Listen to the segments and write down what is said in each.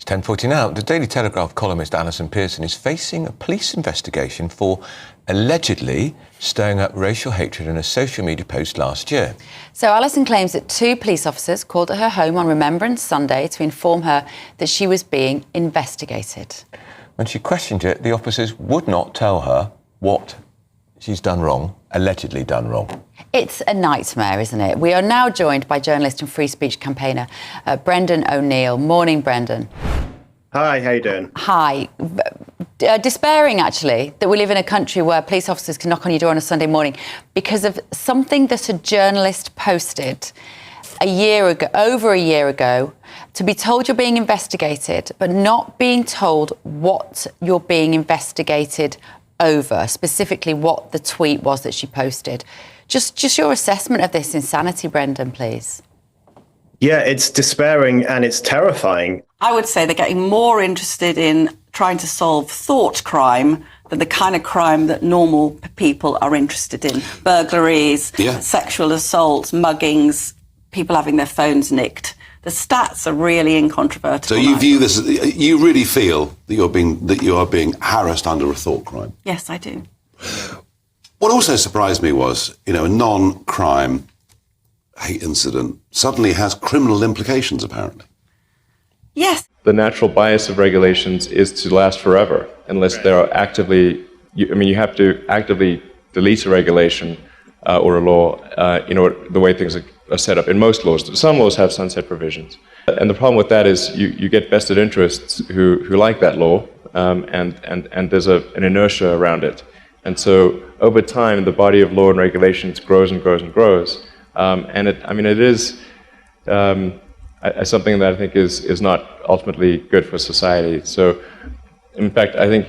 It's 10:40 now. The Daily Telegraph columnist Alison Pearson is facing a police investigation for allegedly stirring up racial hatred in a social media post last year. So Alison claims that 2 police officers called at her home on Remembrance Sunday to inform her that she was being investigated. When she questioned it, the officers would not tell her what she's done wrong, allegedly done wrong. It's a nightmare, isn't it? We are now joined by journalist and free speech campaigner Brendan O'Neill. Morning, Brendan. Hi, how you doing? Hi. Despairing, actually, that we live in a country where police officers can knock on your door on a Sunday morning because of something that a journalist posted over a year ago, to be told you're being investigated, but not being told what you're being investigated over, specifically what the tweet was that she posted. Just your assessment of this insanity, Brendan, please. Yeah, it's despairing and it's terrifying. I would say they're getting more interested in trying to solve thought crime than the kind of crime that normal people are interested in. Burglaries, sexual assaults, muggings, people having their phones nicked. The stats are really incontrovertible. So you view this, you really feel that you are being harassed under a thought crime? Yes, I do. What also surprised me was, a non-crime hate incident suddenly has criminal implications, apparently. Yes. The natural bias of regulations is to last forever, unless they are actively, you have to actively delete a regulation or a law, the way things are set up in most laws. Some laws have sunset provisions. And the problem with that is you get vested interests who like that law, and there's an inertia around it. And so over time, the body of law and regulations grows and grows and grows. And it is something that I think is not ultimately good for society. So, in fact, I think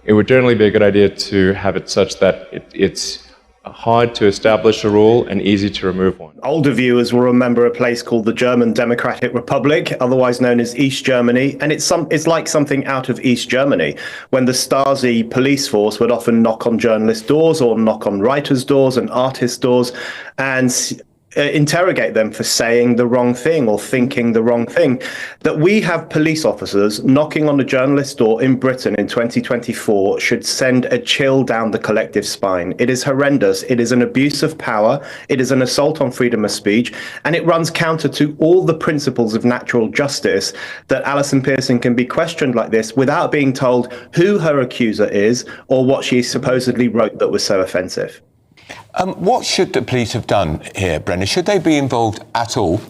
it would generally be a good idea to have it such that it's hard to establish a rule and easy to remove one. Older viewers will remember a place called the German Democratic Republic, otherwise known as East Germany, and it's like something out of East Germany, when the Stasi police force would often knock on journalists' doors or knock on writers' doors and artists' doors and interrogate them for saying the wrong thing or thinking the wrong thing. That we have police officers knocking on a journalist's door in Britain in 2024 should send a chill down the collective spine. It is horrendous. It is an abuse of power. It is an assault on freedom of speech. And it runs counter to all the principles of natural justice that Alison Pearson can be questioned like this without being told who her accuser is or what she supposedly wrote that was so offensive. What should the police have done here, Brendan? Should they be involved at all?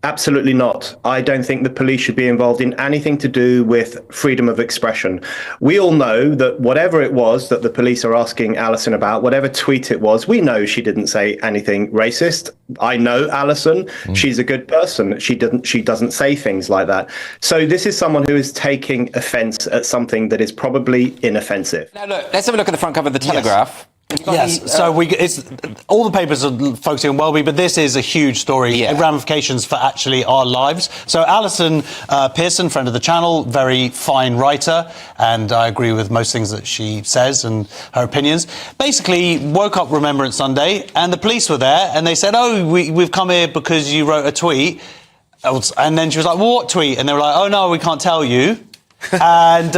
Absolutely not. I don't think the police should be involved in anything to do with freedom of expression. We all know that whatever it was that the police are asking Alison about, whatever tweet it was, we know she didn't say anything racist. I know Alison. She's a good person. She doesn't say things like that. So this is someone who is taking offence at something that is probably inoffensive. Now look, let's have a look at the front cover of the Telegraph. Yes, so it's all the papers are focusing on Welby, but this is a huge story, ramifications for actually our lives. So Alison Pearson, friend of the channel, very fine writer, and I agree with most things that she says and her opinions. Basically, woke up Remembrance Sunday, and the police were there, and they said, "Oh, we've come here because you wrote a tweet," and then she was like, "Well, what tweet?" And they were like, "Oh no, we can't tell you." and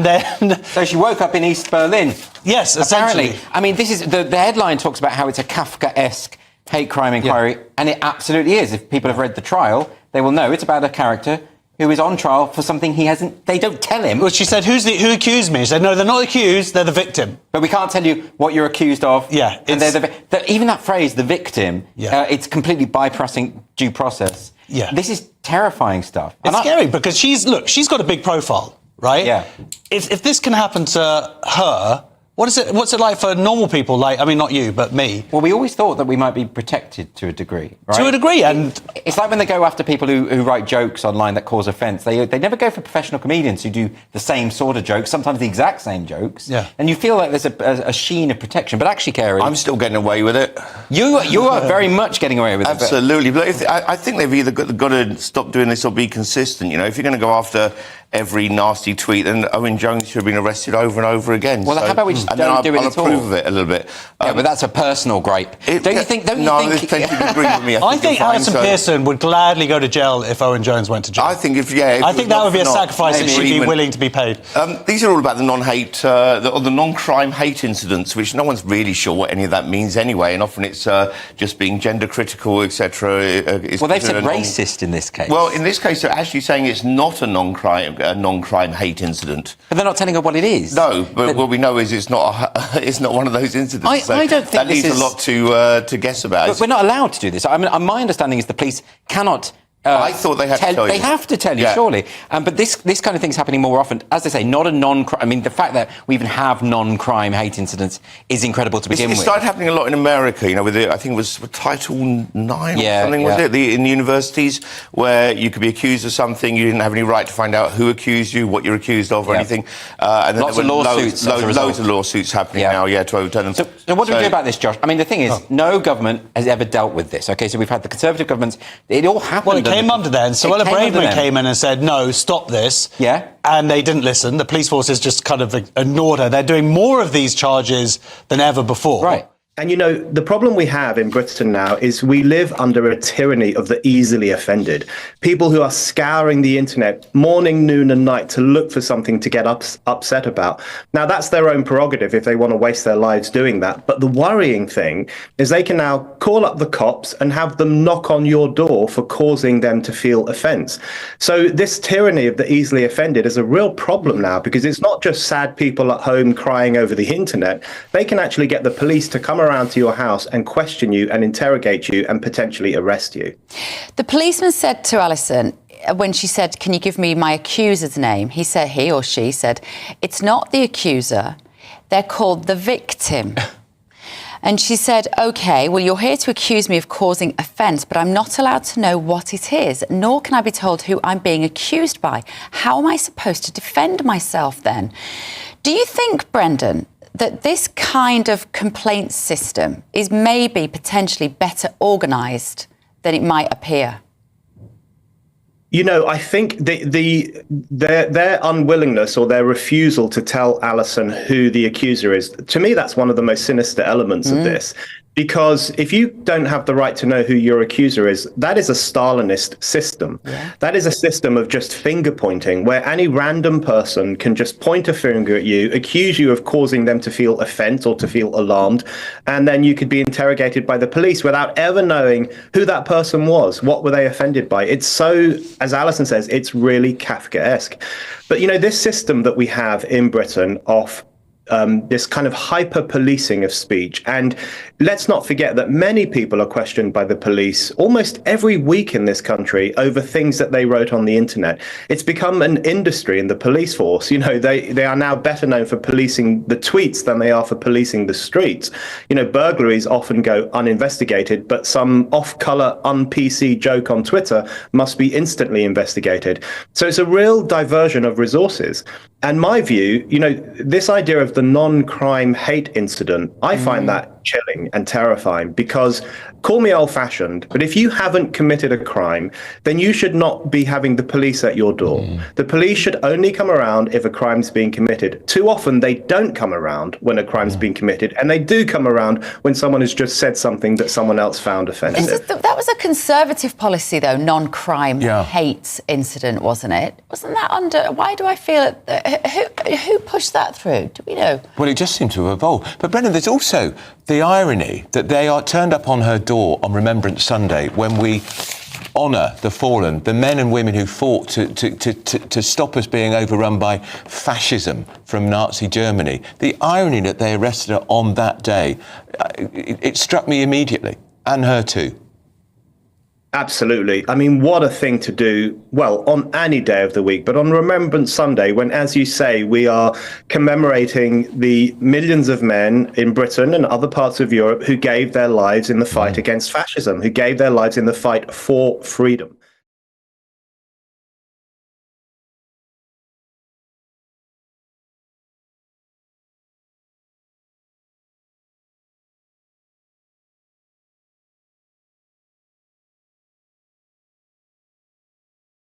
then so she woke up in East Berlin. Yes, apparently. essentially. I mean, this is the headline talks about how it's a Kafka-esque hate crime inquiry, and it absolutely is. If people have read the trial, they will know it's about a character who is on trial for something he hasn't. They don't tell him. Well, she said, "Who accused me?" She said, "No, they're not accused. They're the victim." But we can't tell you what you're accused of. Yeah, and even that phrase, the victim. Yeah. It's completely bypassing due process. Yeah, this is terrifying stuff. It's scary because she's got a big profile, right? Yeah. If this can happen to her, what's it like for normal people? Like, I mean, not you, but me. Well, we always thought that we might be protected to a degree, right? To a degree, and it's like when they go after people who write jokes online that cause offence. They never go for professional comedians who do the same sort of jokes, sometimes the exact same jokes. Yeah. And you feel like there's a sheen of protection. But actually, Kerry, I'm still getting away with it. You are very much getting away with it. Absolutely. But I think they've either got to stop doing this or be consistent. If you're going to go after every nasty tweet, and Owen Jones should have been arrested over and over again. Well, how about we just don't do it at all? I'll approve of it a little bit. Yeah, but that's a personal gripe. Don't you think? There's plenty to agree with me. I think Alison Pearson would gladly go to jail if Owen Jones went to jail. I think I think that would be a sacrifice that she'd be willing to be paid. These are all about the non-hate, or the non-crime hate incidents, which no one's really sure what any of that means anyway, and often it's just being gender critical, etc. Well, they've said racist in this case. Well, in this case, they're actually saying it's not a non-crime hate incident. But they're not telling her what it is. No, but what we know is it's not one of those incidents. I don't think that leaves a lot to guess about. But we're not allowed to do this. I mean, my understanding is the police cannot. I thought they had to tell you. They have to tell you, surely. But this kind of thing's happening more often. As they say, not a non-crime. I mean, the fact that we even have non-crime hate incidents is incredible to begin with. It started happening a lot in America, you know, with I think it was Title IX or something, was it? In the universities, where you could be accused of something, you didn't have any right to find out who accused you, what you're accused of, or anything. And then lots of lawsuits. Loads of lawsuits happening now, to overturn them. So what do we do about this, Josh? I mean, the thing is, no government has ever dealt with this. OK, so we've had the Conservative governments. It all happened. Well, it came under there. And Suella Braverman came in and said, no, stop this. Yeah. And they didn't listen. The police forces just kind of ignored her. They're doing more of these charges than ever before. Right. And, you know, the problem we have in Britain now is we live under a tyranny of the easily offended. People who are scouring the internet morning, noon and night to look for something to get upset about. Now, that's their own prerogative if they want to waste their lives doing that. But the worrying thing is they can now call up the cops and have them knock on your door for causing them to feel offence. So this tyranny of the easily offended is a real problem now, because it's not just sad people at home crying over the internet. They can actually get the police to come around to your house and question you and interrogate you and potentially arrest you. The policeman said to Alison, when she said, can you give me my accuser's name? He or she said, it's not the accuser, they're called the victim. And she said, OK, well, you're here to accuse me of causing offence, but I'm not allowed to know what it is, nor can I be told who I'm being accused by. How am I supposed to defend myself then? Do you think, Brendan, that this kind of complaint system is maybe potentially better organised than it might appear? You know, I think their unwillingness or their refusal to tell Alison who the accuser is, to me, that's one of the most sinister elements of this. Because if you don't have the right to know who your accuser is, that is a Stalinist system. Yeah. That is a system of just finger pointing, where any random person can just point a finger at you, accuse you of causing them to feel offence or to feel alarmed, and then you could be interrogated by the police without ever knowing who that person was. What were they offended by? It's so, as Alison says, it's really Kafkaesque. But, you know, this system that we have in Britain of this kind of hyper-policing of speech. And let's not forget that many people are questioned by the police almost every week in this country over things that they wrote on the internet. It's become an industry in the police force. You know, they are now better known for policing the tweets than they are for policing the streets. You know, burglaries often go uninvestigated, but some off-color, un-PC joke on Twitter must be instantly investigated. So it's a real diversion of resources. And my view, you know, this idea of the non-crime hate incident, I find that chilling and terrifying, because call me old-fashioned, but if you haven't committed a crime, then you should not be having the police at your door. The police should only come around if a crime's being committed. Too often they don't come around when a crime's been committed, and they do come around when someone has just said something that someone else found offensive. That was a Conservative policy, though, non-crime hate incident, wasn't it? Wasn't that under... Why do I feel... Who pushed that through? Do we know? Well, it just seemed to evolve. But, Brendan, there's also the irony that they are turned up on her door on Remembrance Sunday when we honour the fallen, the men and women who fought to stop us being overrun by fascism from Nazi Germany. The irony that they arrested her on that day, it struck me immediately, and her too. Absolutely. I mean, what a thing to do, well, on any day of the week, but on Remembrance Sunday, when, as you say, we are commemorating the millions of men in Britain and other parts of Europe who gave their lives in the fight against fascism, who gave their lives in the fight for freedom.